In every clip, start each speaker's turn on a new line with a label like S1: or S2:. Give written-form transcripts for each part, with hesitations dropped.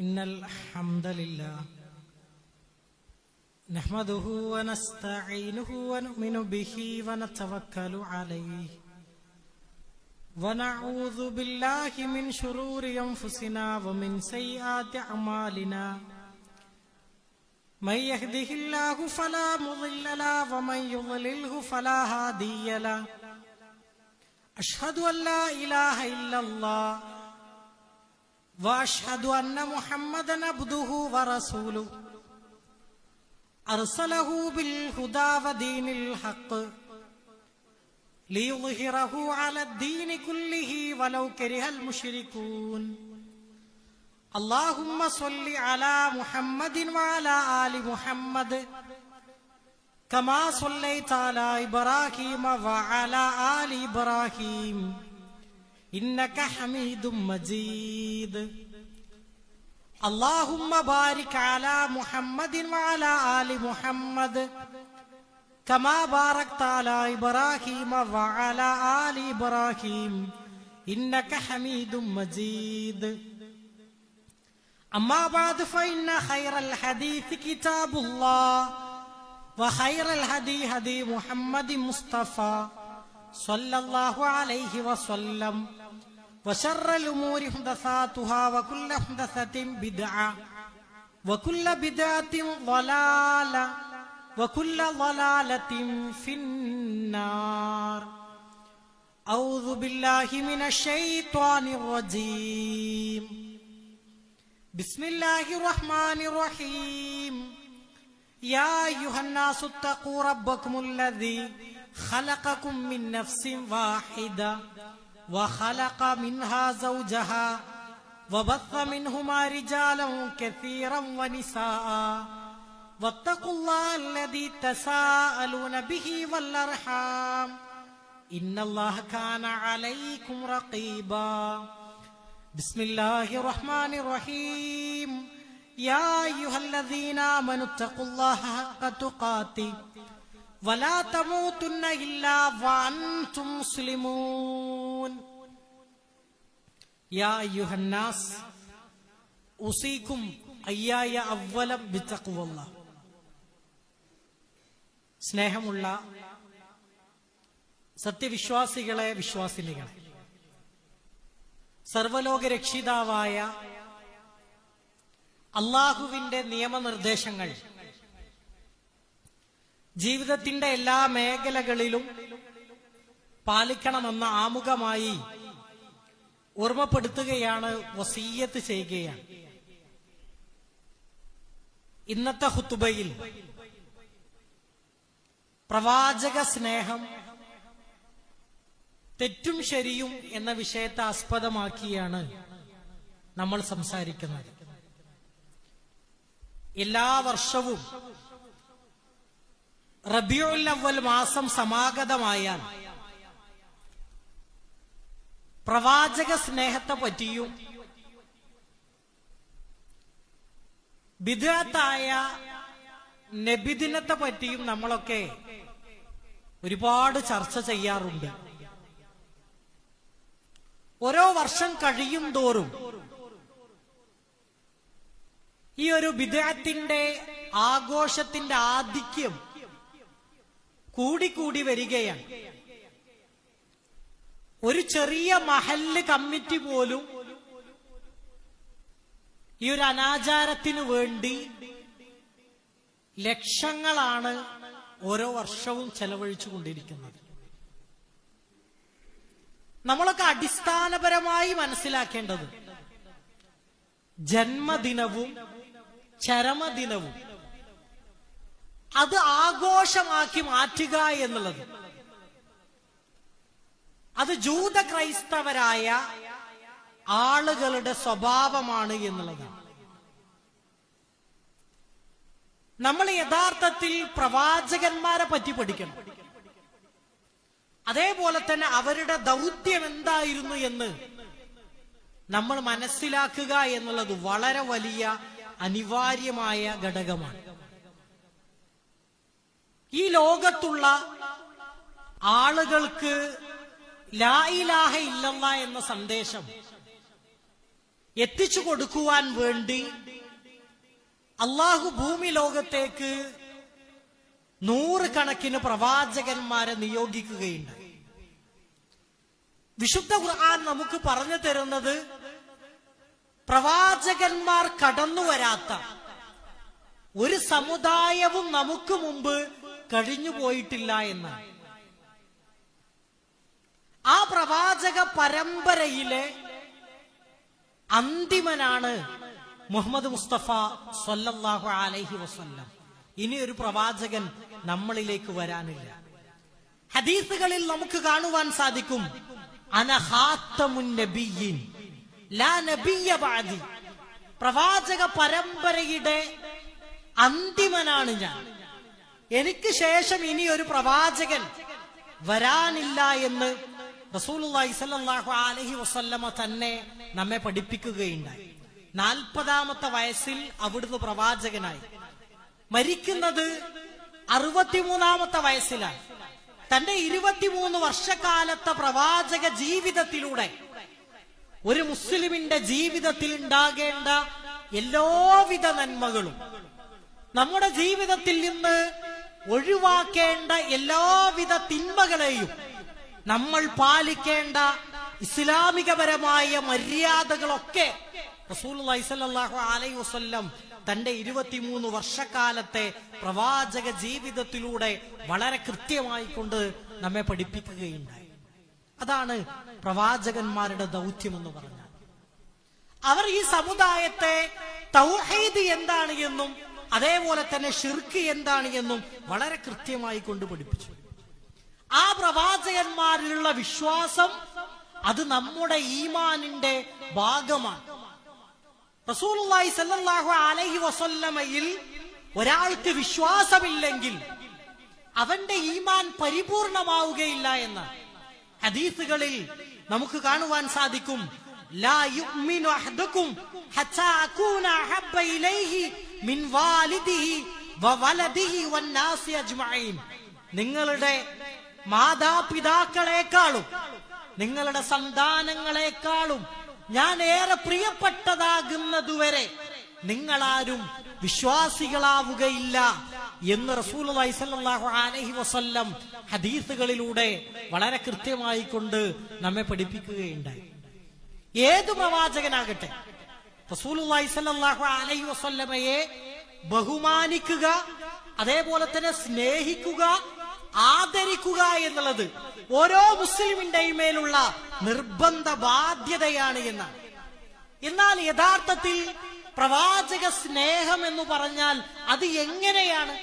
S1: إن الحمد لله نحمده ونستعينه ونؤمن به ونتوكل عليه ونعوذ بالله من شرور أنفسنا ومن سيئات أعمالنا من يهده الله فلا مضل له ومن يضلله فلا هادي له أشهد أن لا إله إلا الله وأشهد أن محمدا عبده ورسوله أرسله بالهدى ودين الحق ليظهره على الدين كله ولو كره المشركون اللهم صل على محمد وعلى آل محمد كما صليت على إبراهيم وعلى آل إبراهيم إنك حميد مجيد اللهم بارك على محمد وعلى آل محمد كما باركت على إبراهيم وعلى آل إبراهيم إنك حميد مجيد أما بعد فإن خير الحديث كتاب الله وخير الهدي هدي محمد مصطفى صلى الله عليه وسلم وشر الأمور محدثاتها وكل محدثة بدعة وكل بدعة ضلالة وكل ضلالة في النار أعوذ بالله من الشيطان الرجيم بسم الله الرحمن الرحيم يا أيها الناس اتقوا ربكم الذي خلقكم من نفس واحدة وخلق منها زوجها وبث منهما رجالا كثيرا ونساء واتقوا الله الذي تساءلون به والأرحام إن الله كان عليكم رقيبا بسم الله الرحمن الرحيم يا أيها الذين آمنوا اتقوا الله حق تقاته ولا تموتن إلا وأنتم مسلمون يا أيها الناس أوصيكم إياي أولا بتقوى الله സ്നേഹമുള്ള സത്യവിശ്വാസികളെ വിശ്വാസിനികളെ, സർവലോക രക്ഷിതാവായ അള്ളാഹുവിന്റെ നിയമനിർദ്ദേശങ്ങൾ ജീവിതത്തിന്റെ എല്ലാ മേഖലകളിലും പാലിക്കണമെന്ന ആമുഖമായി ഓർമ്മപ്പെടുത്തുകയാണ്, വസിയ്യത്ത് ചെയ്യുകയാണ്. ഇന്നത്തെ ഖുതുബയിൽ പ്രവാചക സ്നേഹം, തെറ്റും ശരിയും എന്ന വിഷയത്തെ ആസ്പദമാക്കിയാണ് നമ്മൾ സംസാരിക്കുന്നത്. എല്ലാ വർഷവും റബീഉൽ അവ്വൽ മാസം സമാഗതമായാൽ പ്രവാചക സ്നേഹത്തെ പറ്റിയും ബിദ്അത്തായ നബിദിനത്തെ പറ്റിയും നമ്മളൊക്കെ ഒരുപാട് ചർച്ച ചെയ്യാറുണ്ട്. ഓരോ വർഷം കഴിയും തോറും ഈ ഒരു ബിദ്അത്തിന്റെ ആഘോഷത്തിന്റെ ആധിക്യം കൂടിക്കൂടി വരികയാണ്. ഒരു ചെറിയ മഹല്ല് കമ്മിറ്റി പോലും ഈ ഒരു അനാചാരത്തിനു വേണ്ടി ലക്ഷങ്ങളാണ് ഓരോ വർഷവും ചെലവഴിച്ചു കൊണ്ടിരിക്കുന്നത്. നമ്മളൊക്കെ അടിസ്ഥാനപരമായി മനസ്സിലാക്കേണ്ടത് ജന്മദിനവും ചരമദിനവും അത് ആഘോഷമാക്കി മാറ്റുക എന്നുള്ളത് അത് ജൂത ക്രൈസ്തവരായ ആളുകളുടെ സ്വഭാവമാണ് എന്നുള്ളതാണ്. നമ്മൾ യഥാർത്ഥത്തിൽ പ്രവാചകന്മാരെ പറ്റി പഠിക്കണം. അതേപോലെ തന്നെ അവരുടെ ദൗത്യം എന്തായിരുന്നു എന്ന് നമ്മൾ മനസ്സിലാക്കുക എന്നുള്ളത് വളരെ വലിയ അനിവാര്യമായ ഘടകമാണ്. ഈ ലോകത്തുള്ള ആളുകൾക്ക് ലാ ഇലാഹ ഇല്ലല്ലാഹ് എന്ന സന്ദേശം എത്തിച്ചു കൊടുക്കുവാൻ വേണ്ടി അള്ളാഹു ഭൂമി ലോകത്തേക്ക് 100 കണക്കിന് പ്രവാചകന്മാരെ നിയോഗിക്കുകയുണ്ട്. വിശുദ്ധ ഖുർആൻ നമുക്ക് പറഞ്ഞു തരുന്നത് പ്രവാചകന്മാർ കടന്നു വരാത്ത ഒരു സമുദായവും നമുക്ക് മുമ്പ് കഴിഞ്ഞു പോയിട്ടില്ല എന്നാണ്. ആ പ്രവാചക പരമ്പരയിലെ അന്തിമനാണ് മുഹമ്മദ് മുസ്തഫ സ്വല്ലല്ലാഹു അലൈഹി വസല്ലം. ഇനി ഒരു പ്രവാചകൻ നമ്മളിലേക്ക് വരാനില്ല. ഹദീസുകളിൽ നമുക്ക് കാണുവാൻ സാധിക്കും, അന ഖാത്തമുൻ നബിയ്യിൻ ലാ നബിയ്യ ബഅദി. പ്രവാചക പരമ്പരയുടെ അന്തിമനാണ് ഞാൻ, എനിക്ക് ശേഷം ഇനി ഒരു പ്രവാചകൻ വരാനില്ല എന്ന് റസൂലുള്ളാഹി സ്വല്ലല്ലാഹു അലൈഹി വസല്ലമ തന്നെ നമ്മെ പഠിപ്പിക്കുകയുണ്ടായി. 40-ാമത്തെ വയസ്സിൽ അവിടുന്ന് പ്രവാചകനായി. മരിക്കുന്നത് 63-ാമത്തെ വയസ്സിലാണ്. തന്റെ 23 വർഷക്കാലത്തെ പ്രവാചക ജീവിതത്തിലൂടെ ഒരു മുസ്ലിമിന്റെ ജീവിതത്തിൽ ഉണ്ടാകേണ്ട എല്ലാവിധ നന്മകളും, നമ്മുടെ ജീവിതത്തിൽ നിന്ന് ഒഴിവാക്കേണ്ട എല്ലാവിധ തിന്മകളെയും, നമ്മൾ പാലിക്കേണ്ട ഇസ്ലാമികപരമായ മര്യാദകളൊക്കെ റസൂലുള്ളാഹി സ്വല്ലല്ലാഹു അലൈഹി വസല്ലം തന്റെ 23 വർഷക്കാലത്തെ പ്രവാചക ജീവിതത്തിലൂടെ വളരെ കൃത്യമായി കൊണ്ട് നമ്മെ പഠിപ്പിക്കുകയുണ്ടായി. അതാണ് പ്രവാചകന്മാരുടെ ദൗത്യം എന്ന് പറഞ്ഞാൽ. അവർ ഈ സമുദായത്തെ തൗഹീദ് എന്താണ് എന്നും അതേപോലെ തന്നെ ശിർക്ക് എന്താണ് എന്നും വളരെ കൃത്യമായി കൊണ്ട് പഠിപ്പിച്ചു. ആ പ്രവാചകന്മാരിലുള്ള വിശ്വാസം അത് നമ്മുടെ ഈമാനിന്റെ ഭാഗമാണ്. റസൂലുള്ളാഹി സ്വല്ലല്ലാഹു അലൈഹി വസല്ലമയിൽ ഒരാൾക്ക് വിശ്വാസമില്ലെങ്കിൽ അവന്റെ ഈമാൻ പരിപൂർണമാവുകയില്ല എന്ന് ഹദീസുകളിൽ നമുക്ക് കാണുവാൻ സാധിക്കും. ലാ യുഅ്മിനു അഹദുക്കും ഹത്താ അകൂന അഹബ്ബ ഇലൈഹി മിൻ വാലിദിഹി വവലദിഹി വന്നാസി അജ്മഈൻ. നിങ്ങളുടെ മാതാപിതാക്കളെക്കാളും നിങ്ങളുടെ സന്താനങ്ങളെക്കാളും ഞാൻ ഏറെ പ്രിയപ്പെട്ടതാകുന്നതുവരെ നിങ്ങളാരും വിശ്വാസികളാവുകയില്ല എന്ന് റസൂലുള്ളാഹി സ്വല്ലല്ലാഹു അലൈഹി വസല്ലം ഹദീസുകളിലൂടെ വളരെ കൃത്യമായി കൊണ്ട് നമ്മെ പഠിപ്പിക്കുകയുണ്ടായി. ഏതു പ്രവാചകനാകട്ടെ റസൂലുള്ളാഹി സ്വല്ലല്ലാഹു അലൈഹി വസല്ലമയെ ബഹുമാനിക്കുക, അതേപോലെ തന്നെ സ്നേഹിക്കുക, ആദരിക്കുക എന്നുള്ളത് ഓരോ മുസ്ലിമിന്റെയും മേലുള്ള നിർബന്ധ ബാധ്യതയാണ് എന്നാണ്. എന്നാൽ യഥാർത്ഥത്തിൽ പ്രവാചക സ്നേഹം എന്ന് പറഞ്ഞാൽ അത് എങ്ങനെയാണ്?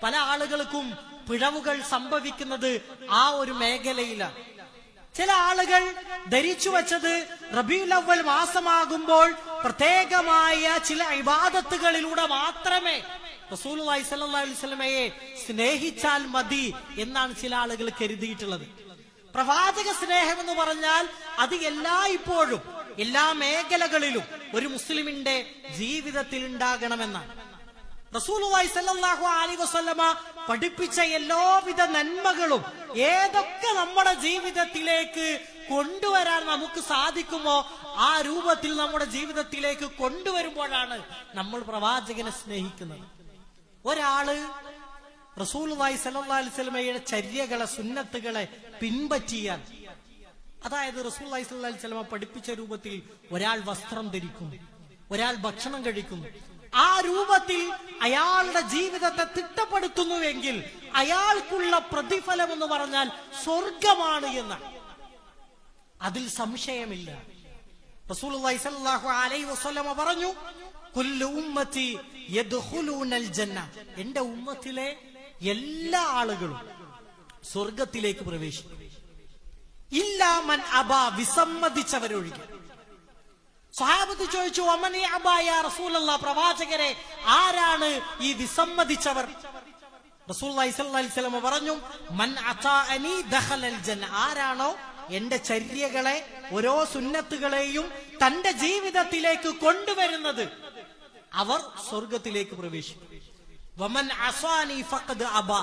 S1: പല ആളുകൾക്കും പിഴവുകൾ സംഭവിക്കുന്നത് ആ ഒരു മേഖലയിലാണ്. ചില ആളുകൾ ധരിച്ചു വച്ചത് റബീഉൽ അവ്വൽ മാസമാകുമ്പോൾ പ്രത്യേകമായ ചില ഇബാദത്തുകളിലൂടെ മാത്രമേ റസൂലുള്ളാഹി സ്വല്ലല്ലാഹു അലൈഹി വസല്ലമയെ സ്നേഹിച്ചാൽ മതി എന്നാണ് ചില ആളുകൾ കരുതിയിട്ടുള്ളത്. പ്രവാചക സ്നേഹം എന്ന് പറഞ്ഞാൽ അത് എല്ലായ്പ്പോഴും എല്ലാ മേഖലകളിലും ഒരു മുസ്ലിമിന്റെ ജീവിതത്തിൽ ഉണ്ടാകണമെന്നാണ്. റസൂലുള്ളാഹി സ്വല്ലല്ലാഹു അലൈഹി വസല്ലമ പഠിപ്പിച്ച എല്ലാവിധ നന്മകളും ഏതൊക്കെ നമ്മുടെ ജീവിതത്തിലേക്ക് കൊണ്ടുവരാൻ നമുക്ക് സാധിക്കുമോ ആ രൂപത്തിൽ നമ്മുടെ ജീവിതത്തിലേക്ക് കൊണ്ടുവരുമ്പോഴാണ് നമ്മൾ പ്രവാചകനെ സ്നേഹിക്കുന്നത്. ഒരാള് റസൂലുള്ളാഹി സ്വല്ലല്ലാഹു അലൈഹി വസല്ലമയുടെ ചര്യകളെ, സുന്നത്തുകളെ പിൻപറ്റിയാൽ, അതായത് റസൂലുള്ളാഹി സ്വല്ലല്ലാഹു അലൈഹി വസല്ലമ പഠിപ്പിച്ച രൂപത്തിൽ ഒരാൾ വസ്ത്രം ധരിക്കുന്നു, ഒരാൾ ഭക്ഷണം കഴിക്കുന്നു, ആ രൂപത്തിൽ അയാളുടെ ജീവിതത്തെ തിട്ടപ്പെടുത്തുന്നുവെങ്കിൽ അയാൾക്കുള്ള പ്രതിഫലം എന്ന് പറഞ്ഞാൽ സ്വർഗമാണ് എന്നാണ്. അതിൽ സംശയമില്ല. റസൂലുള്ളാഹി സ്വല്ലല്ലാഹു അലൈഹി വസല്ലമ പറഞ്ഞു, കുല്ലു ഉമ്മത്തി യദ്ഖുലൂനൽ ജന്ന, എന്റെ ഉമ്മത്തിലെ എല്ലാ ആളുകളും സ്വർഗത്തിലേക്ക് പ്രവേശിക്കും, ഇല്ലാ മൻ അബാ, വിസമ്മതിച്ചവരൊഴികെ. സ്വഹാബത്ത് ചോദിച്ചു, വമൻ അബാ യാ റസൂലല്ലാഹ്, പ്രവാചകരെ ആരാണ് ഈ വിസമ്മതിച്ചവർ? റസൂലുള്ളാഹി സ്വല്ലല്ലാഹു അലൈഹി വസല്ലം പറഞ്ഞു, മൻ അതാഅനി ദഖലൽ ജന്ന, ആരാണോ എന്റെ ചര്യകളെ, ഓരോ സുന്നത്തുകളെയും തന്റെ ജീവിതത്തിലേക്ക് കൊണ്ടുവരുന്നത് അവർ സ്വർഗത്തിലേക്ക് പ്രവേശിക്കും. വമൻ അസാനി ഫഖദ് അബാ,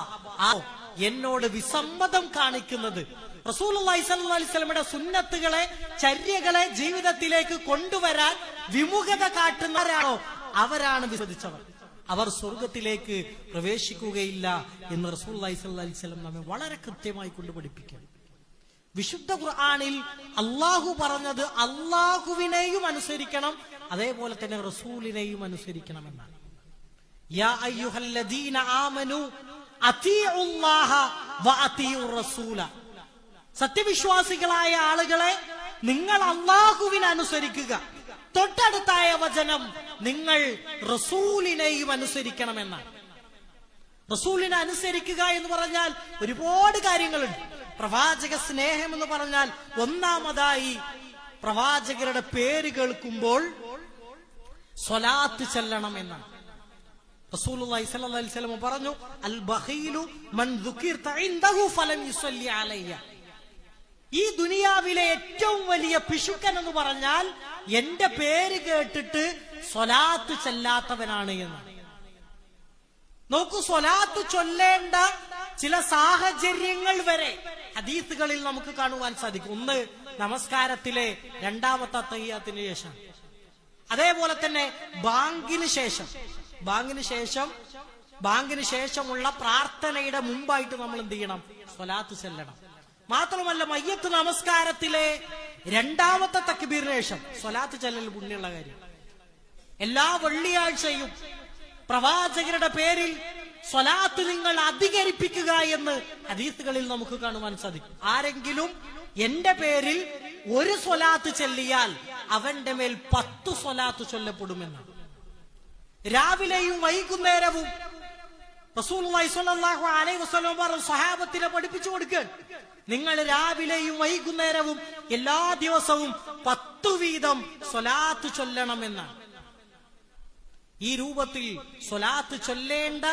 S1: എന്നോട് വിസമ്മതം കാണിക്കുന്നത്, റസൂലുള്ളാഹി സ്വല്ലല്ലാഹു അലൈഹി വസല്ലമയുടെ സുന്നത്തുകളെ, ചര്യകളെ ജീവിതത്തിലേക്ക് കൊണ്ടുവരാൻ വിമുഖത കാട്ടുന്നവരാണോ അവരാണ് വിശ്വസിച്ചവർ. അവർ സ്വർഗത്തിലേക്ക് പ്രവേശിക്കുകയില്ല എന്ന് റസൂലുള്ളാഹി സ്വല്ലല്ലാഹു അലൈഹി വസല്ലം നമ്മെ വളരെ കൃത്യമായി കൊണ്ട് പഠിപ്പിക്കുകയാണ്. വിശുദ്ധ ഖുർആനിൽ അള്ളാഹു പറഞ്ഞത് അള്ളാഹുവിനെയും അനുസരിക്കണം, അതേപോലെ തന്നെ റസൂലിനെയും അനുസരിക്കണമെന്നാണ്. യാ അയ്യുഹല്ലദീന ആമനു അതീഉല്ലാഹ വഅതീഉർ റസൂല. സത്യവിശ്വാസികളായ ആളുകളെ, നിങ്ങൾ അള്ളാഹുവിനെ അനുസരിക്കുക. തൊട്ടടുത്തായ വചനം നിങ്ങൾ റസൂലിനെയും അനുസരിക്കണമെന്നാണ്. റസൂലിനെ അനുസരിക്കുക എന്ന് പറഞ്ഞാൽ ഒരുപാട് കാര്യങ്ങളുണ്ട്. പ്രവാചക സ്നേഹം എന്ന് പറഞ്ഞാൽ ഒന്നാമതായി പ്രവാചകരുടെ പേര് കേൾക്കുമ്പോൾ സ്വലാത്ത് ചെല്ലണം എന്നാണ്. റസൂലുള്ളാഹി സ്വല്ലല്ലാഹു അലൈഹി വസല്ലം പറഞ്ഞു, അൽ ബഖീലു മൻ ദുകിർത ഇൻദഹു ഫലം യുസല്ലി അലയ്യ. ഈ ദുനിയാവിലെ ഏറ്റവും വലിയ പിശുക്കൻ എന്ന് പറഞ്ഞാൽ എന്റെ പേര് കേട്ടിട്ട് സ്വലാത്ത് ചെല്ലാത്തവനാണ് എന്ന്. നോക്കൂ, സ്വലാത്ത് ചൊല്ലേണ്ട ചില സാഹചര്യങ്ങൾ വരെ ഹദീസുകളിൽ നമുക്ക് കാണുവാൻ സാധിക്കും. ഒന്ന്, നമസ്കാരത്തിലെ രണ്ടാമത്തെ തഹിയ്യാത്തിന് ശേഷം, അതേപോലെ തന്നെ ബാങ്കിന് ശേഷമുള്ള പ്രാർത്ഥനയുടെ മുമ്പായിട്ട് നമ്മൾ എന്ത് ചെയ്യണം? സ്വലാത്ത് ചെല്ലണം. മാത്രമല്ല, മയ്യത്ത് നമസ്കാരത്തിലെ രണ്ടാമത്തെ തക്ബീറിന് ശേഷം സ്വലാത്ത് ചെല്ലൽ പുണ്യമുള്ള കാര്യം. എല്ലാ വെള്ളിയാഴ്ചയും പ്രവാചകരുടെ പേരിൽ സ്വലാത്ത് നിങ്ങൾ അധികരിപ്പിക്കുക എന്ന് ഹദീസുകളിൽ നമുക്ക് കാണുവാൻ സാധിക്കും. ആരെങ്കിലും എന്റെ പേരിൽ ഒരു സ്വലാത്ത് ചൊല്ലിയാൽ അവന്റെ മേൽ 10 സ്വലാത്ത് ചൊല്ലപ്പെടുമെന്നാണ്. രാവിലെയും വൈകുന്നേരവും റസൂലുള്ളാഹി സ്വല്ലല്ലാഹു അലൈഹി വസല്ലം പറഞ്ഞു, സ്വഹാബത്തിനെ പഠിപ്പിച്ചു കൊടുക്കുക, നിങ്ങൾ രാവിലെയും വൈകുന്നേരവും എല്ലാ ദിവസവും 10 വീതം സ്വലാത്ത് ചൊല്ലണമെന്നാണ്. ഈ രൂപത്തിൽ സ്വലാത്ത് ചൊല്ലേണ്ട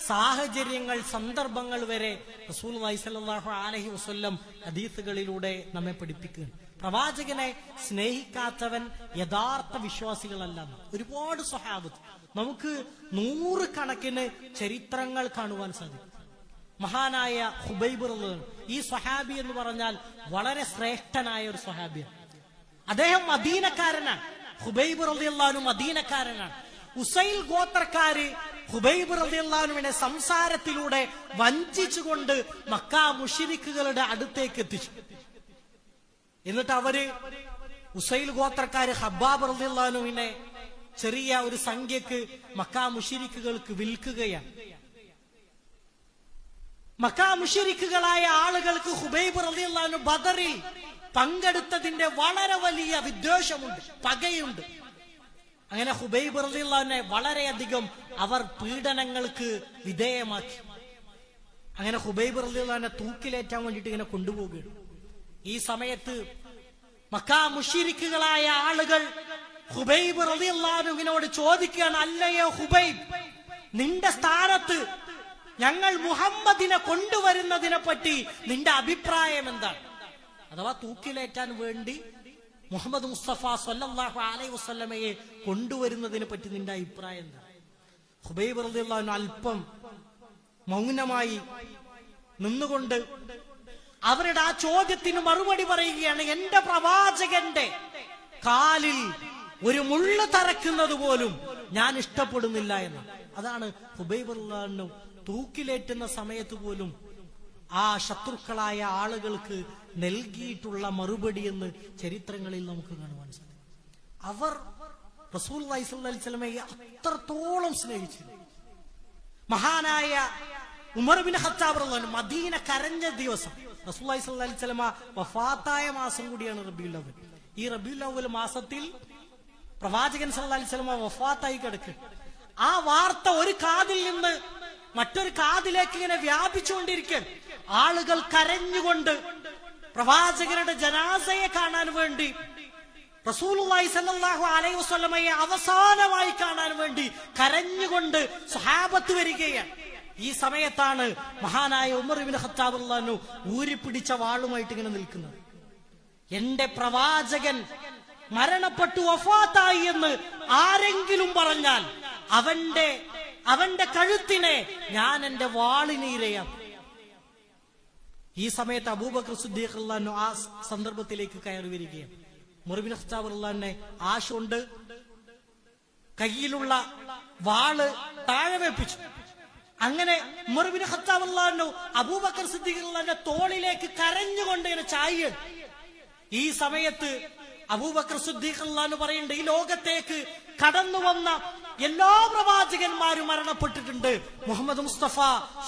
S1: സാഹചര്യങ്ങൾ, സന്ദർഭങ്ങൾ വരെ റസൂലുള്ളാഹി സ്വല്ലല്ലാഹു അലൈഹി വസല്ലം ഹദീസുകളിലൂടെ നമ്മെ പഠിപ്പിക്കുകയാണ്. പ്രവാചകനെ സ്നേഹിക്കാത്തവൻ യഥാർത്ഥ വിശ്വാസികളല്ല. ഒരുപാട് സ്വഹാബത്ത്, നമുക്ക് 100 കണക്കിന് ചരിത്രങ്ങൾ കാണുവാൻ സാധിക്കും. മഹാനായ ഖുബൈബ് റളിയല്ലാഹു, ഈ സ്വഹാബി എന്ന് പറഞ്ഞാൽ വളരെ ശ്രേഷ്ഠനായ ഒരു സ്വഹാബിയാണ്. അദ്ദേഹം മദീനക്കാരനാണ്. ഖുബൈബ് റളിയല്ലാഹു അൻഹു മദീനക്കാരനാണ്. ഉസൈൽ ഗോത്രക്കാര് ഖുബൈബ് റളിയല്ലാഹുവിനെ സംസാരത്തിലൂടെ വഞ്ചിച്ചുകൊണ്ട് മക്കാ മുശ്രിക്കുകളുടെ അടുത്തേക്ക് എത്തിച്ചു. എന്നിട്ട് അവര് ഉസൈൽ ഗോത്രക്കാര് ഹബ്ബാബ് റളിയല്ലാഹുവിനെ ചെറിയ ഒരു സംഖ്യക്ക് മക്കാ മുശ്രിക്കുകൾക്ക് വിൽക്കുകയാണ്. മക്കാ മുശ്രിക്കുകളായ ആളുകൾക്ക് ഖുബൈബ് റളിയല്ലാഹു ബദറിൽ പങ്കെടുത്തതിന്റെ വളരെ വലിയ വിദ്വേഷമുണ്ട്, പകയുണ്ട്. അങ്ങനെ ഖുബൈബ് റളിയല്ലാഹുവിനെ വളരെയധികം അവർ പീഡനങ്ങൾക്ക് വിധേയമാക്കി. അങ്ങനെ ഖുബൈബ് റളിയല്ലാഹുവിനെ തൂക്കിലേറ്റാൻ വേണ്ടിയിട്ട് ഇങ്ങനെ കൊണ്ടുപോവുകയാണ്. ഈ സമയത്ത് മക്കാ മുശ്രിക്കുകളായ ആളുകൾ ഖുബൈബ് റളിയല്ലാഹുവിനോട് ചോദിക്കുകയാണ്, അല്ലയോ ഖുബൈബ്, നിന്റെ സ്ഥാനത്ത് ഞങ്ങൾ മുഹമ്മദിനെ കൊണ്ടുവരുന്നതിനെ പറ്റി നിന്റെ അഭിപ്രായം എന്താണ്? അഥവാ തൂക്കിലേറ്റാൻ വേണ്ടി മുഹമ്മദ് മുസ്തഫ സ്വല്ലല്ലാഹു അലൈഹി വസല്ലമയെ കൊണ്ടുവരുന്നതിനെ പറ്റി നിന്റെ അഭിപ്രായം എന്താ? ഖുബൈബ് റളിയല്ലാഹു അൻഹു അല്പം മൗനമായി നിന്നുകൊണ്ട് അവരുടെ ആ ചോദ്യത്തിന് മറുപടി പറയുകയാണ്, എന്റെ പ്രവാചകന്റെ കാലിൽ ഒരു മുള്ള് തറക്കുന്നത് പോലും ഞാൻ ഇഷ്ടപ്പെടുന്നില്ല എന്ന്. അതാണ് ഖുബൈബ് റളിയല്ലാഹു അൻഹു തൂക്കിലേറ്റുന്ന സമയത്ത് പോലും ആ ശത്രുക്കളായ ആളുകൾക്ക് നൽകിയിട്ടുള്ള മറുപടി എന്ന് ചരിത്രങ്ങളിൽ നമുക്ക് കാണുവാൻ സാധിക്കും. അവർ റസൂലുള്ളാഹി സ്വല്ലല്ലാഹു അലൈഹി വസല്ലമയെ അത്രത്തോളം സ്നേഹിച്ചു. മഹാനായ ഉമർ ബിൻ ഖത്താബ് റളിയല്ലാഹു അൻഹു മദീന കരഞ്ഞ ദിവസം, റസൂലുള്ളാഹി സ്വല്ലല്ലാഹു അലൈഹി വസല്ലമ വഫാത്തായ മാസം കൂടിയാണ് റബീഉൽ അവ്വൽ. ഈ റബീഉൽ അവ്വൽ മാസത്തിൽ പ്രവാചകൻ സ്വല്ലല്ലാഹു അലൈഹി വസല്ലമ വഫാത്തായി കിടക്കും. ആ വാർത്ത ഒരു കാതിൽ നിന്ന് മറ്റൊരു കാതിലേക്ക് ഇങ്ങനെ വ്യാപിച്ചുകൊണ്ടിരിക്കും. ആളുകൾ കരഞ്ഞുകൊണ്ട് പ്രവാചകരുടെ ജനാസയെ കാണാൻ വേണ്ടി, റസൂലുള്ളാഹി സ്വല്ലല്ലാഹു അലൈഹി വസല്ലമയെ അവസാനമായി കാണാൻ വേണ്ടി കരഞ്ഞുകൊണ്ട് സ്വഹാബത്ത് വരികയാണ്. ഈ സമയത്താണ് മഹാനായ ഉമർ ഇബ്നു ഖത്താബ് റളിയല്ലാഹു അൻഹു ഊരിപ്പിടിച്ച വാളുമായിട്ട് ഇങ്ങനെ നിൽക്കുന്നത്. എന്റെ പ്രവാചകൻ മരണപ്പെട്ടു വഫാത്തായി എന്ന് ആരെങ്കിലും പറഞ്ഞാൽ അവന്റെ കഴുത്തിനെ ഞാൻ എന്റെ വാളിന് ഇരയാക്കും. ഈ സമയത്ത് അബൂബക്കർ സിദ്ദീഖ് റളിയല്ലാഹു അൻഹു ആ സന്ദർഭത്തിലേക്ക് കയറി വരികയാണ്. ഉമർ ഇബ്നു ഖത്താബ് റളിയല്ലാഹു അൻഹു ആശുണ്ട് കയ്യിലുള്ള വാള് താഴെ വെപ്പിച്ചു. അങ്ങനെ ഉമർ ഇബ്നു ഖത്താബ് റളിയല്ലാഹു അൻഹു അബൂബക്കർ സിദ്ദീഖ് റളിയല്ലാഹു അൻഹുവിന്റെ തോളിലേക്ക് കരഞ്ഞുകൊണ്ട് ഇങ്ങനെ ചായുകയാണ്. ഈ സമയത്ത് അബൂബക്കർ സിദ്ദീഖ് റളിയല്ലാഹു അൻഹു പറയുന്നുണ്ട്, ഈ ലോകത്തേക്ക് കടന്നു വന്ന എല്ലാ പ്രവാചകന്മാരും മരണപ്പെട്ടിട്ടുണ്ട്, മുഹമ്മദ് മുസ്തഫ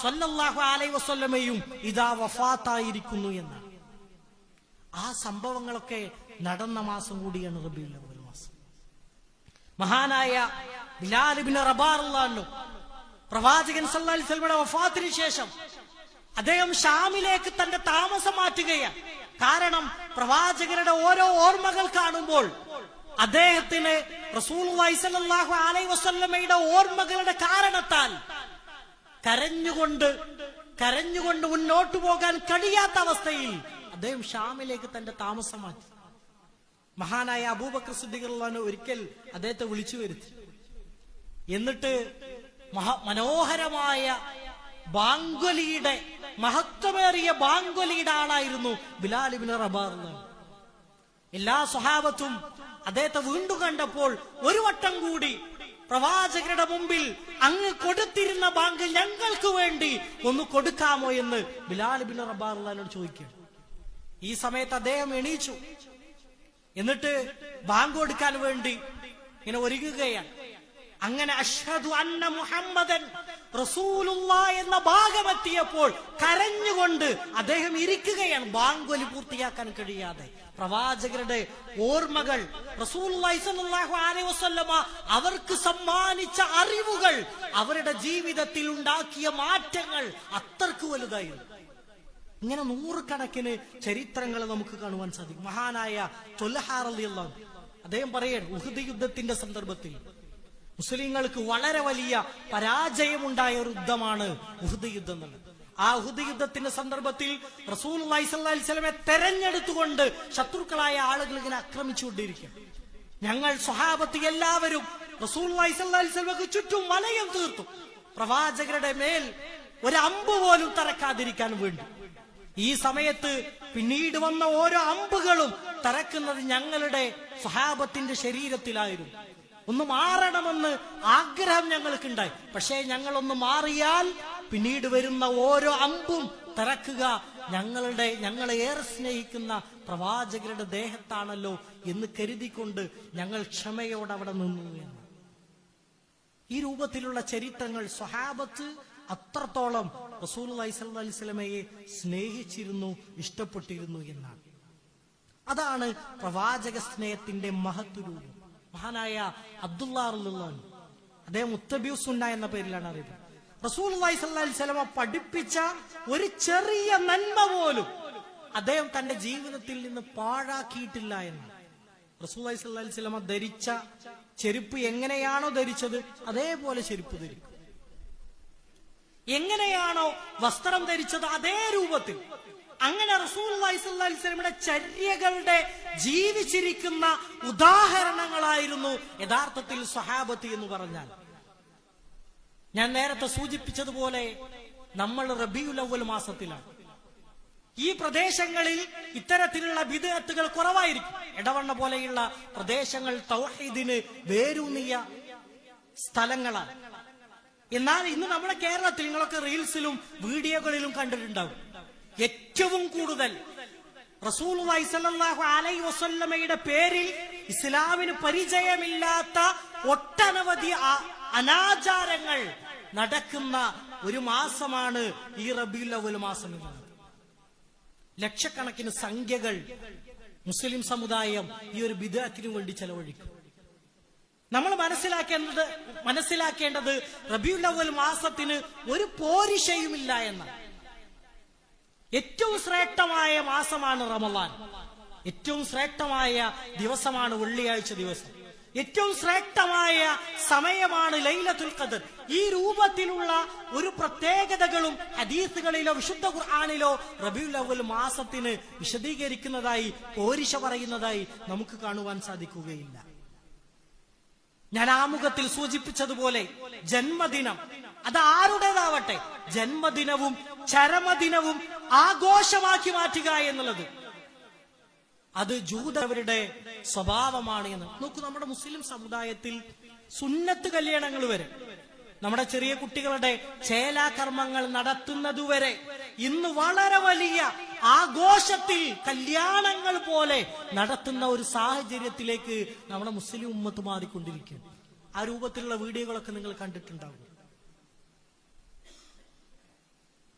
S1: സല്ലല്ലാഹു അലൈഹി വസല്ലമയും ഇതാ വഫാത്തായിരിക്കുന്നു എന്നാണ്. ആ സംഭവങ്ങളൊക്കെ നടന്ന മാസം കൂടിയാണ് റബീഉൽ അവ്വൽ മാസം. മഹാനായ ബിലാൽ ഇബ്നു റബാഹ് റളിയല്ലാഹു അൻഹു പ്രവാചകൻ സല്ലല്ലാഹു അലൈഹി വസല്ലമയുടെ വഫാത്തിന് ശേഷം അദ്ദേഹം ഷാമിലേക്ക് തന്റെ താമസം മാറ്റുകയാണ്. കാരണം പ്രവാചകരുടെ ഓരോ ഓർമ്മകൾ കാണുമ്പോൾ അദ്ദേഹത്തിന് റസൂലുള്ളാഹി സ്വല്ലല്ലാഹു അലൈഹി വസല്ലമയുടെ ഓർമ്മകളുടെ കാരണത്താൽ കരഞ്ഞുകൊണ്ട് മുന്നോട്ടു പോകാൻ കഴിയാത്ത അവസ്ഥയിൽ അദ്ദേഹം ഷാമിലേക്ക് തന്റെ താമസം മാറ്റി. മഹാനായ അബൂബക്കർ സിദ്ദീഖ് റളിയല്ലാഹു അൻഹു ഒരിക്കൽ അദ്ദേഹത്തെ വിളിച്ചു വരുത്തി. എന്നിട്ട് മനോഹരമായ ബാങ്കൊലിയുടെ മഹത്വമേറിയ ബാങ്കൊലിയുടെ ആളായിരുന്നു ബിലാൽ ഇബ്നു റബാഹ് റളിയല്ലാഹു അൻഹു. എല്ലാ സ്വഹാബത്തും അദ്ദേഹത്തെ വീണ്ടും കണ്ടപ്പോൾ ഒരു വട്ടം കൂടി പ്രവാചകരുടെ മുമ്പിൽ അങ്ങ് കൊടുത്തിരുന്ന ബാങ്ക് ഞങ്ങൾക്ക് വേണ്ടി ഒന്ന് കൊടുക്കാമോ എന്ന് ബിലാൽ ഇബ്നു റബാഹ് റളിയല്ലാഹു അൻഹു ചോദിക്കുകയാണ്. ഈ സമയത്ത് അദ്ദേഹം എണീച്ചു. എന്നിട്ട് ബാങ്ക് കൊടുക്കാൻ വേണ്ടി ഇങ്ങനെ ഒരുങ്ങുകയാണ്. അങ്ങനെ അഷ്ഹദു അന്ന മുഹമ്മദൻ റസൂലുള്ളാഹ് എന്ന ഭാഗമെത്തിയപ്പോൾ കരഞ്ഞുകൊണ്ട് അദ്ദേഹം ഇരിക്കുകയാണ്, ബാങ്കൊലി പൂർത്തിയാക്കാൻ കഴിയാതെ. പ്രവാചകരുടെ ഓർമ്മകൾ, റസൂലുള്ളാഹി സ്വല്ലല്ലാഹു അലൈഹി വസല്ലമ അവർക്ക് സമ്മാനിച്ച അറിവുകൾ, അവരുടെ ജീവിതത്തിൽ ഉണ്ടാക്കിയ മാറ്റങ്ങൾ അത്രക്ക് വലുതായിരുന്നു. ഇങ്ങനെ നൂറുകണക്കിന് ചരിത്രങ്ങൾ നമുക്ക് കാണുവാൻ സാധിക്കും. മഹാനായ ത്വൽഹാ റളിയല്ലാഹു അൻഹു അദ്ദേഹം പറയാണ്, ഉഹദ് യുദ്ധത്തിന്റെ സന്ദർഭത്തിൽ മുസ്ലിങ്ങൾക്ക് വളരെ വലിയ പരാജയമുണ്ടായ ഒരു യുദ്ധമാണ് ഉഹദ് യുദ്ധം എന്നുള്ളത്. ആ ഉഹദ് യുദ്ധത്തിന്റെ സന്ദർഭത്തിൽ റസൂലുള്ളാഹി സ്വല്ലല്ലാഹു അലൈഹി വസല്ലമയെ തെരഞ്ഞെടുത്തുകൊണ്ട് ശത്രുക്കളായ ആളുകൾ ഇങ്ങനെ ആക്രമിച്ചുകൊണ്ടിരിക്കും. ഞങ്ങൾ സ്വഹാബത്ത് എല്ലാവരും റസൂലുള്ളാഹി സ്വല്ലല്ലാഹു അലൈഹി വസല്ലമയ്ക്ക് ചുറ്റും വലയം തീർത്തു, പ്രവാചകരുടെ മേൽ ഒരു അമ്പ് പോലും തറക്കാതിരിക്കാൻ വേണ്ടി. ഈ സമയത്ത് പിന്നീട് വന്ന ഓരോ അമ്പുകളും തറക്കുന്നത് ഞങ്ങളുടെ സ്വഹാബത്തിന്റെ ശരീരത്തിലായിരുന്നു. ഒന്ന് മാറണമെന്ന് ആഗ്രഹം ഞങ്ങൾക്കുണ്ടായി. പക്ഷേ ഞങ്ങളൊന്ന് മാറിയാൽ പിന്നീട് വരുന്ന ഓരോ അമ്പും തറക്കുക ഞങ്ങളെ ഏറെ സ്നേഹിക്കുന്ന പ്രവാചകരുടെ ദേഹത്താണല്ലോ എന്ന് കരുതിക്കൊണ്ട് ഞങ്ങൾ ക്ഷമയോടെ അവിടെ നിന്നു എന്ന്. ഈ രൂപത്തിലുള്ള ചരിത്രങ്ങൾ സ്വഹാബത്ത് അത്രത്തോളം റസൂലുള്ളാഹി സ്വല്ലല്ലാഹു അലൈഹി വസല്ലമയെ സ്നേഹിച്ചിരുന്നു, ഇഷ്ടപ്പെട്ടിരുന്നു എന്നാണ്. അതാണ് പ്രവാചക സ്നേഹത്തിന്റെ മഹത്വരൂപം. മഹാനായ അബ്ദുല്ലാഹ് റളിയല്ലാഹു അൻഹു അദ്ദേഹം മുത്തബിഉ സുന്ന എന്ന പേരിലാണ് അറിയപ്പെടുന്നത്. റസൂലുള്ളാഹി സ്വല്ലല്ലാഹു അലൈഹി വസല്ലമ പഠിപ്പിച്ച ഒരു ചെറിയ നന്മ പോലും അദ്ദേഹം തന്റെ ജീവിതത്തിൽ നിന്ന് പാഴാക്കിയിട്ടില്ല എന്നാണ്. റസൂലുള്ളാഹി സ്വല്ലല്ലാഹു അലൈഹി വസല്ലമ ധരിച്ച ചെരുപ്പ് എങ്ങനെയാണോ ധരിച്ചത് അതേപോലെ ചെരുപ്പ് ധരിക്കും. എങ്ങനെയാണോ വസ്ത്രം ധരിച്ചത് അതേ രൂപത്തിൽ. അങ്ങനെ റസൂലുള്ളാഹി സ്വല്ലല്ലാഹു അലൈഹി വസല്ലമയുടെ ചര്യകളുടെ ജീവിച്ചിരിക്കുന്ന ഉദാഹരണങ്ങളായിരുന്നു യഥാർത്ഥത്തിൽ സ്വഹാബത്ത് എന്ന് പറഞ്ഞാൽ. ഞാൻ നേരത്തെ സൂചിപ്പിച്ചതുപോലെ നമ്മൾ റബീഉൽ അവ്വൽ മാസത്തിലാണ്. ഈ പ്രദേശങ്ങളിൽ ഇത്തരത്തിലുള്ള ബിദ്അത്തുകൾ കുറവായിരിക്കും. എടവണ്ണ പോലെയുള്ള പ്രദേശങ്ങൾ തൗഹീദിന് വേരൂന്നിയ സ്ഥലങ്ങളാണ്. എന്നാൽ ഇന്ന് നമ്മുടെ കേരളത്തിൽ നിങ്ങളൊക്കെ റീൽസിലും വീഡിയോകളിലും കണ്ടിട്ടുണ്ടാവും, ഏറ്റവും കൂടുതൽ റസൂലുള്ളാഹി സ്വല്ലല്ലാഹു അലൈഹി വസല്ലമയുടെ പേരിൽ ഇസ്ലാമിന് പരിചയമില്ലാത്ത ഒട്ടനവധി അനാചാരങ്ങൾ നടക്കുന്ന ഒരു മാസമാണ് ഈ റബീഉൽ അവ്വൽ മാസം എന്നത്. ലക്ഷക്കണക്കിന് സംഖ്യകൾ മുസ്ലിം സമുദായം ഈ ഒരു ബിദ്അത്തിന് വേണ്ടി ചെലവഴിക്കും. നമ്മൾ മനസ്സിലാക്കേണ്ടത് റബീഉൽ അവ്വൽ മാസത്തിന് ഒരു പോരിശയുമില്ല എന്നാണ്. ഏറ്റവും ശ്രേഷ്ഠമായ മാസമാണ് റമളാൻ. ഏറ്റവും ശ്രേഷ്ഠമായ ദിവസമാണ് വെള്ളിയാഴ്ച ദിവസം. ഏറ്റവും ശ്രേഷ്ഠമായ സമയമാണ് ലൈലത്തുൽ ഖദർ. ഈ രൂപത്തിലുള്ള ഒരു പ്രത്യേകതകളും ഹദീസുകളിലോ വിശുദ്ധ ഖുർആനിലോ റബീഉൽ അവ്വൽ മാസത്തിന് വിശദീകരിക്കുന്നതായി പോരിശ പറയുന്നതായി നമുക്ക് കാണുവാൻ സാധിക്കുകയില്ല. ഞാൻ ആമുഖത്തിൽ സൂചിപ്പിച്ചതുപോലെ ജന്മദിനം അത് ആരുടേതാവട്ടെ, ജന്മദിനവും ചരമദിനവും ആഘോഷമാക്കി മാറ്റുക എന്നുള്ളത് അത് ജൂതരുടെ സ്വഭാവമാണ് എന്ന് നോക്കൂ. നമ്മുടെ മുസ്ലിം സമുദായത്തിൽ സുന്നത്ത് കല്യാണങ്ങൾ വരെ, നമ്മുടെ ചെറിയ കുട്ടികളുടെ ചേലാകർമ്മങ്ങൾ നടത്തുന്നതുവരെ ഇന്ന് വളരെ വലിയ ആഘോഷത്തിൽ കല്യാണങ്ങൾ പോലെ നടത്തുന്ന ഒരു സാഹചര്യത്തിലേക്ക് നമ്മുടെ മുസ്ലിം ഉമ്മത്ത് മാറിക്കൊണ്ടിരിക്കുകയാണ്. ആ രൂപത്തിലുള്ള വീഡിയോകളൊക്കെ നിങ്ങൾ കണ്ടിട്ടുണ്ടാവും.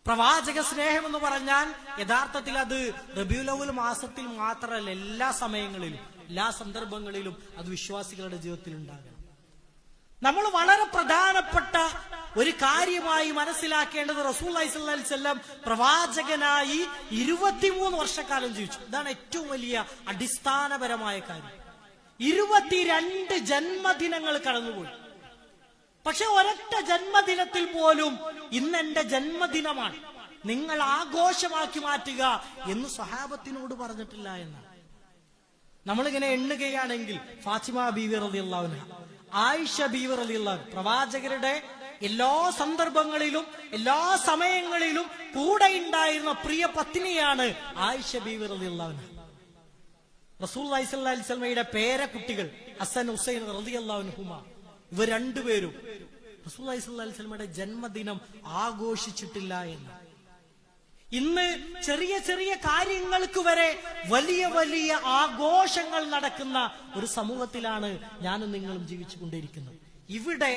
S1: പ്രവാചക സ്നേഹം എന്ന് പറഞ്ഞാൽ യഥാർത്ഥത്തിൽ അത് റബീഉൽ അവ്വൽ മാസത്തിൽ മാത്രമല്ല, എല്ലാ സമയങ്ങളിലും എല്ലാ സന്ദർഭങ്ങളിലും അത് വിശ്വാസികളുടെ ജീവിതത്തിൽ ഉണ്ടാകണം. നമ്മൾ വളരെ പ്രധാനപ്പെട്ട ഒരു കാര്യമായി മനസ്സിലാക്കേണ്ടത് റസൂലുള്ളാഹി സ്വല്ലല്ലാഹു അലൈഹി വസല്ലം പ്രവാചകനായി 23 വർഷക്കാലം ജീവിച്ചു. ഇതാണ് ഏറ്റവും വലിയ അടിസ്ഥാനപരമായ കാര്യം. 22 ജന്മദിനങ്ങൾ കടന്നുപോയി. പക്ഷെ ഒരൊറ്റ ജന്മദിനത്തിൽ പോലും ഇന്ന് എന്റെ ജന്മദിനമാണ്, നിങ്ങൾ ആഘോഷമാക്കി മാറ്റുക എന്ന് സ്വഹാബത്തിനോട് പറഞ്ഞിട്ടില്ല എന്നാണ്. നമ്മളിങ്ങനെ എണ്ണുകയാണെങ്കിൽ ഫാത്തിമ ബീവി റളിയല്ലാഹു അൻഹ, ആയിഷ ബീവി റളിയല്ലാഹു അൻഹ, പ്രവാചകരുടെ എല്ലാ സന്ദർഭങ്ങളിലും എല്ലാ സമയങ്ങളിലും കൂടെ ഉണ്ടായിരുന്ന പ്രിയ പത്നിയാണ് ആയിഷ ബീവി റളിയല്ലാഹു അൻഹ. റസൂലുള്ളാഹി സ്വല്ലല്ലാഹു അലൈഹി വസല്ലമയുടെ പേരക്കുട്ടികൾ ഹസൻ ഹുസൈൻ റളിയല്ലാഹു അൻഹുമാ, ഇവർ രണ്ടുപേരും റസൂലുള്ളാഹി സ്വല്ലല്ലാഹു അലൈഹി വസല്ലമയുടെ ജന്മദിനം ആഘോഷിച്ചിട്ടില്ല എന്ന്. ഇന്ന് ചെറിയ ചെറിയ കാര്യങ്ങൾക്ക് വരെ വലിയ വലിയ ആഘോഷങ്ങൾ നടക്കുന്ന ഒരു സമൂഹത്തിലാണ് ഞാനും നിങ്ങളും ജീവിച്ചുകൊണ്ടിരിക്കുന്നത്. ഇവിടെ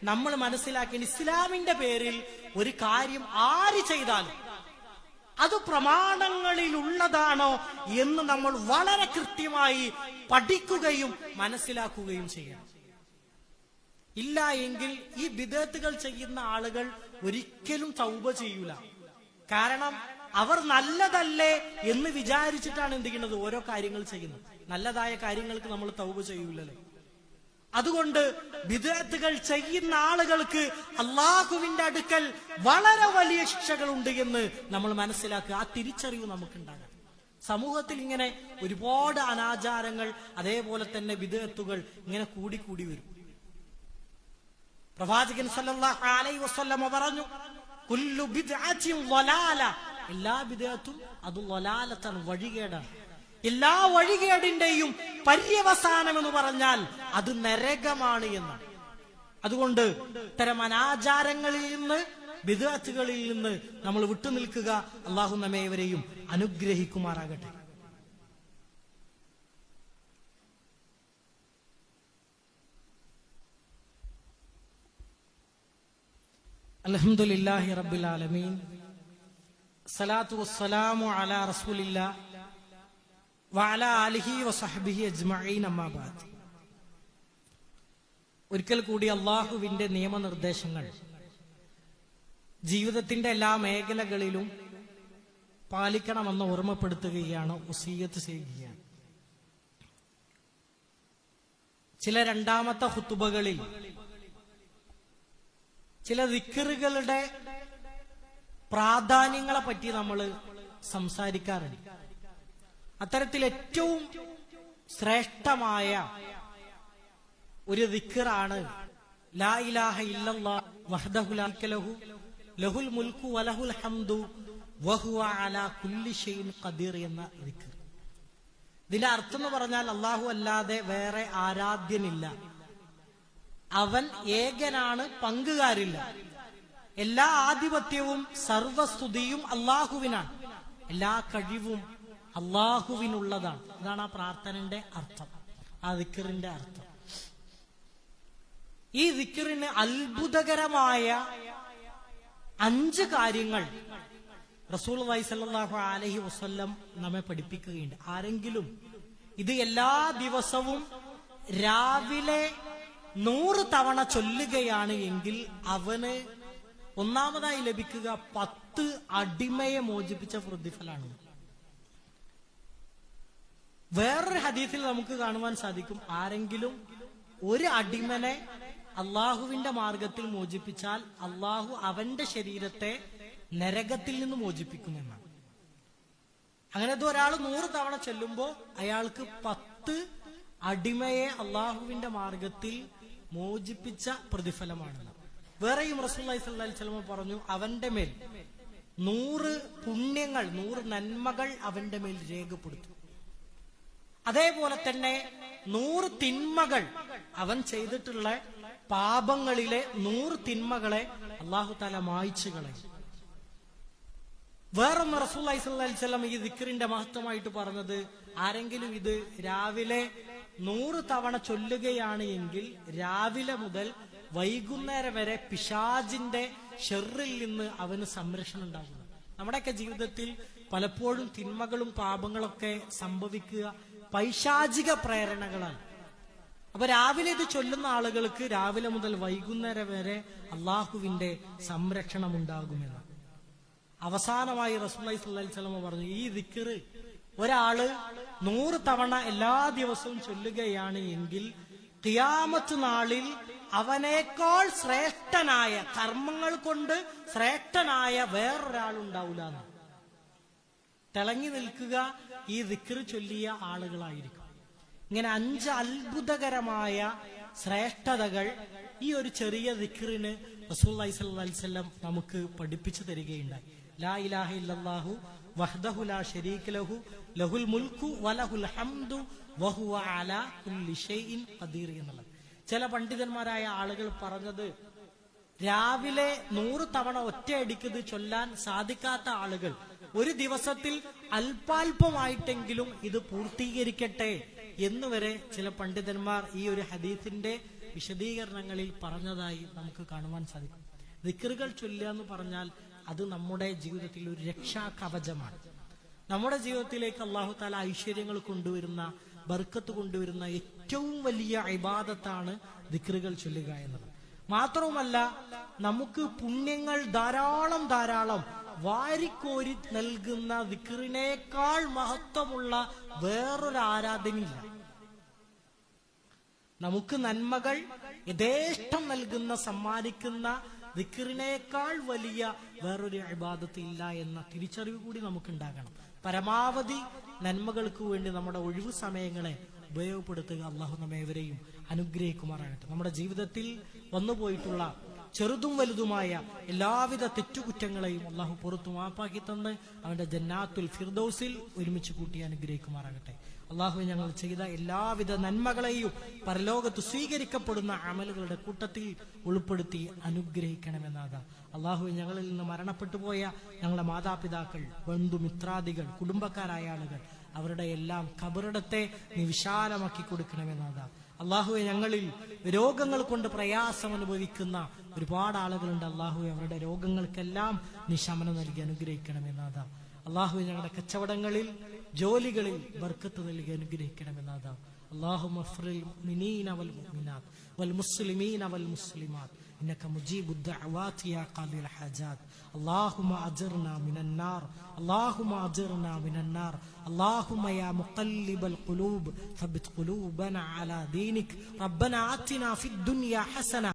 S1: നമ്മൾ മനസ്സിലാക്കേണ്ട, ഇസ്ലാമിന്റെ പേരിൽ ഒരു കാര്യം ആര് ചെയ്താലും അത് പ്രമാണങ്ങളിലുള്ളതാണോ എന്ന് നമ്മൾ വളരെ കൃത്യമായി പഠിക്കുകയും മനസ്സിലാക്കുകയും ചെയ്യണം. ഇല്ല എങ്കിൽ ഈ ബിദഅത്തുകൾ ചെയ്യുന്ന ആളുകൾ ഒരിക്കലും തൗബ ചെയ്യൂല. കാരണം അവർ നല്ലതല്ലേ എന്ന് വിചാരിച്ചിട്ടാണ് എന്ത് ചെയ്യുന്നത്, ഓരോ കാര്യങ്ങൾ ചെയ്യുന്നത്. നല്ലതായ കാര്യങ്ങൾക്ക് നമ്മൾ തൗബ ചെയ്യൂലല്ലോ. അതുകൊണ്ട് ബിദഅത്തുകൾ ചെയ്യുന്ന ആളുകൾക്ക് അള്ളാഹുവിന്റെ അടുക്കൽ വളരെ വലിയ ശിക്ഷകളുണ്ട് എന്ന് നമ്മൾ മനസ്സിലാക്കുക. ആ തിരിച്ചറിവ് നമുക്കുണ്ടാകാം. സമൂഹത്തിൽ ഇങ്ങനെ ഒരുപാട് അനാചാരങ്ങൾ, അതേപോലെ തന്നെ ബിദഅത്തുകൾ ഇങ്ങനെ കൂടിക്കൂടി വരും. പ്രവാചകൻ സല്ലല്ലാഹു അലൈഹി വസല്ലം പറഞ്ഞു, കുല്ലു ബിദ്അത്തിൻ ളലാല, എല്ലാ ബിദ്അത്തും അത് ളലാലത്താണ്, വഴികേടാണ്. എല്ലാ വഴികേടിന്റെയും പര്യവസാനം എന്ന് പറഞ്ഞാൽ അത് നരകമാണ് എന്നാണ്. അതുകൊണ്ട് ഇത്തരം അനാചാരങ്ങളിൽ നിന്ന്, ബിദ്അത്തുകളിൽ നിന്ന് നമ്മൾ വിട്ടുനിൽക്കുക. അല്ലാഹു നമ്മേവരെയും അനുഗ്രഹിക്കുമാറാകട്ടെ. അൽഹംദുലില്ലാഹി റബ്ബിൽ ആലമീൻ, സലാത്തു വസ്സലാമു അലാ റസൂലില്ലാഹ് വഅലാ ആലിഹി വസഹ്ബിഹി അജ്മഈൻ, അമ്മാ ബഅദ്. ഒരിക്കൽ കൂടി അള്ളാഹുവിന്റെ നിയമനിർദ്ദേശങ്ങൾ ജീവിതത്തിന്റെ എല്ലാ മേഖലകളിലും പാലിക്കണമെന്ന് ഓർമ്മപ്പെടുത്തുകയാണ്, വസിയ്യത്ത് ചെയ്യുകയാണ്. ചില രണ്ടാമത്തെ ഖുതുബകളിൽ ചില ദിക്റുകളുടെ പ്രാധാന്യങ്ങളെ പറ്റി നമ്മൾ സംസാരിക്കാറുണ്ട്. അത്തരത്തിൽ ഏറ്റവും ശ്രേഷ്ഠമായ ഒരു ദിക്റാണ് ലാ ഇലാഹ ഇല്ലല്ലാഹ് വഹ്ദഹു ലാ ശരീക ലഹു ലഹുൽ മുൽക്കു വലഹുൽ ഹംദു വഹുവ അലാ കുല്ലി ഷൈഇൻ ഖദീർ എന്ന ദിക്ർ. ഇതിന്റെ അർത്ഥം എന്ന് പറഞ്ഞാൽ അല്ലാഹു അല്ലാതെ വേറെ ആരാധ്യനില്ല, അവൻ ഏകനാണ്, പങ്കുകാരില്ല, എല്ലാ ആധിപത്യവും സർവസ്തുതിയും അള്ളാഹുവിനാണ്, എല്ലാ കഴിവും അള്ളാഹുവിനുള്ളതാണ്. ഇതാണ് ആ പ്രാർത്ഥനയുടെ അർത്ഥം, ആ ദിക്റിന്റെ അർത്ഥം. ഈ ദിക്റിന് അത്ഭുതകരമായ 5 കാര്യങ്ങൾ റസൂലുള്ളാഹി സ്വല്ലല്ലാഹു അലൈഹി വസല്ലം നമ്മെ പഠിപ്പിക്കുകയുണ്ട്. ആരെങ്കിലും ഇത് എല്ലാ ദിവസവും രാവിലെ 100 തവണ ചൊല്ലുകയാണ് എങ്കിൽ അവന് ഒന്നാമതായി ലഭിക്കുക 10 അടിമയെ മോചിപ്പിച്ച പ്രതിഫലമാണ്. വേറൊരു ഹദീസിൽ നമുക്ക് കാണുവാൻ സാധിക്കും, ആരെങ്കിലും ഒരു അടിമനെ അള്ളാഹുവിന്റെ മാർഗത്തിൽ മോചിപ്പിച്ചാൽ അള്ളാഹു അവന്റെ ശരീരത്തെ നരകത്തിൽ നിന്ന് മോചിപ്പിക്കുമെന്നാണ്. അങ്ങനെ ഒരാൾ 100 തവണ ചൊല്ലുമ്പോൾ അയാൾക്ക് 10 അടിമയെ അള്ളാഹുവിന്റെ മാർഗത്തിൽ മോചിപ്പിച്ച പ്രതിഫലമാണെന്ന്. വേറെയും റസൂലുള്ളാഹി സ്വല്ലല്ലാഹി അലൈഹി വസല്ലം പറഞ്ഞു, അവന്റെ മേൽ 100 പുണ്യങ്ങൾ, 100 നന്മകൾ അവന്റെ മേൽ രേഖപ്പെടുത്തും. അതേപോലെ തന്നെ 100 തിന്മകൾ, അവൻ ചെയ്തിട്ടുള്ള പാപങ്ങളിലെ 100 തിന്മകളെ അല്ലാഹു തആല മായ്ച്ചു കളയും. വേറൊന്ന് റസൂലുള്ളാഹി സ്വല്ലല്ലാഹി അലൈഹി വസല്ലം ഈ ദിക്റിന്റെ മഹത്വമായിട്ട് പറഞ്ഞത്, ആരെങ്കിലും ഇത് രാവിലെ 100 തവണ ചൊല്ലുകയാണ് എങ്കിൽ രാവിലെ മുതൽ വൈകുന്നേരം വരെ പിശാചിന്റെ ഷെറിൽ നിന്ന് അവന് സംരക്ഷണം ഉണ്ടാകുന്നു. നമ്മുടെയൊക്കെ ജീവിതത്തിൽ പലപ്പോഴും തിന്മകളും പാപങ്ങളൊക്കെ സംഭവിക്കുക പൈശാചിക പ്രേരണകളാണ്. അപ്പൊ രാവിലെ ഇത് ചൊല്ലുന്ന ആളുകൾക്ക് രാവിലെ മുതൽ വൈകുന്നേരം വരെ അള്ളാഹുവിന്റെ സംരക്ഷണം ഉണ്ടാകുമെന്ന്. അവസാനമായി റസൂലുള്ളാഹി സ്വല്ലല്ലാഹി അലൈഹി വസല്ലം പറഞ്ഞു, ഈ ദിക്ർ ഒരാള് 100 തവണ എല്ലാ ദിവസവും ചൊല്ലുകയാണ് എങ്കിൽ ഖിയാമത്ത് നാളിൽ അവനേക്കാൾ ശ്രേഷ്ഠനായ, കർമ്മങ്ങൾ കൊണ്ട് ശ്രേഷ്ഠനായ വേറൊരാളുണ്ടാവില്ല. തിളങ്ങി നിൽക്കുക ഈ ദിക്ർ ചൊല്ലിയ ആളുകളായിരിക്കും. ഇങ്ങനെ 5 അത്ഭുതകരമായ ശ്രേഷ്ഠതകൾ ഈ ഒരു ചെറിയ ദിക്റിന് റസൂലുള്ളാഹി സ്വല്ലല്ലാഹി അലൈഹി വസല്ലം നമുക്ക് പഠിപ്പിച്ചു തരികയുണ്ടായി. ലാ ഇലാഹ ഇല്ലല്ലാഹു വഹ്ദഹു ലാ ശരീക ലഹു ലഹുൽ മുൽക്കു വലഹുൽ ഹംദു വഹുവ അലാ കുല്ലി ഷൈഇൻ ഖദീർ എന്നുള്ളത്. ചില പണ്ഡിതന്മാരായ ആളുകൾ പറഞ്ഞത്, രാവിലെ 100 തവണ ഒറ്റയടിക്കത് ചൊല്ലാൻ സാധിക്കാത്ത ആളുകൾ ഒരു ദിവസത്തിൽ അല്പാൽപമായിട്ടെങ്കിലും ഇത് പൂർത്തീകരിക്കട്ടെ എന്നുവരെ ചില പണ്ഡിതന്മാർ ഈ ഒരു ഹദീസിന്റെ വിശദീകരണങ്ങളിൽ പറഞ്ഞതായി നമുക്ക് കാണുവാൻ സാധിക്കും. ദിക്റുകൾ ചൊല്ലുക എന്ന് പറഞ്ഞാൽ അത് നമ്മുടെ ജീവിതത്തിൽ ഒരു രക്ഷാ കവചമാണ്. നമ്മുടെ ജീവിതത്തിലേക്ക് അല്ലാഹു തആല ഐശ്വര്യങ്ങൾ കൊണ്ടുവരുന്ന, ബർക്കത്ത് കൊണ്ടുവരുന്ന ഏറ്റവും വലിയ ഇബാദത്താണ് ദിക്റുകൾ ചൊല്ലുക എന്നത്. മാത്രവുമല്ല, നമുക്ക് പുണ്യങ്ങൾ ധാരാളം വാരിക്കോരി നൽകുന്ന ദിക്റിനേക്കാൾ മഹത്വമുള്ള വേറൊരു ആരാധനയില്ല. നമുക്ക് നന്മകൾ യഥേഷ്ടം നൽകുന്ന, സമ്മാനിക്കുന്ന ദിക്റിനേക്കാൾ വലിയ വേറൊരു ഇബാദത്ത് ഇല്ല എന്ന തിരിച്ചറിവ് കൂടി നമുക്കുണ്ടാകണം. പരമാവധി നന്മകൾക്ക് വേണ്ടി നമ്മുടെ ഒഴിവു സമയങ്ങളെ ഉപയോഗപ്പെടുത്തുക. അള്ളാഹു നമ്മേവരെയും അനുഗ്രഹിക്കുമാറാകട്ടെ. നമ്മുടെ ജീവിതത്തിൽ വന്നുപോയിട്ടുള്ള ചെറുതും വലുതുമായ എല്ലാവിധ തെറ്റുകുറ്റങ്ങളെയും അള്ളാഹു പുറത്തു മാപ്പാക്കി തന്ന് അവന്റെ ജന്നാത്തുൽ ഫിർദൗസിൽ ഒരുമിച്ച് കൂട്ടി അനുഗ്രഹിക്കുമാറാകട്ടെ. അള്ളാഹു ഞങ്ങൾ ചെയ്ത എല്ലാവിധ നന്മകളെയും പരലോകത്ത് സ്വീകരിക്കപ്പെടുന്ന അമലുകളുടെ കൂട്ടത്തിൽ ഉൾപ്പെടുത്തി അനുഗ്രഹിക്കണമെന്നാണ്. അള്ളാഹു ഞങ്ങളിൽ നിന്ന് മരണപ്പെട്ടു പോയ ഞങ്ങളുടെ മാതാപിതാക്കൾ, ബന്ധുമിത്രാദികൾ, കുടുംബക്കാരായ ആളുകൾ, അവരുടെ എല്ലാം ഖബറിടത്തെ നീ വിശാലമാക്കി കൊടുക്കണമെന്നാണ്. അള്ളാഹുവെ, ഞങ്ങളിൽ രോഗങ്ങൾ കൊണ്ട് പ്രയാസം അനുഭവിക്കുന്ന ഒരുപാട് ആളുകളുണ്ട്. അള്ളാഹുവെ, അവരുടെ രോഗങ്ങൾക്കെല്ലാം നീ ശമനം നൽകി അനുഗ്രഹിക്കണമെന്നാണ്. അള്ളാഹുവെ, ഞങ്ങളുടെ കച്ചവടങ്ങളിൽ, ജോലികളിൽ ബർക്കത്ത് നൽകി അനുഗ്രഹിക്കണമെന്നാണ്. اللهم اغفر للمؤمنين والمؤمنات والمسلمين والمسلمات إنك مجيب الدعوات يا قاضي الحاجات. اللهم أجرنا من النار، اللهم أجرنا من النار. اللهم يا مقلب القلوب ثبت قلوبنا على دينك. ربنا آتنا في الدنيا حسنة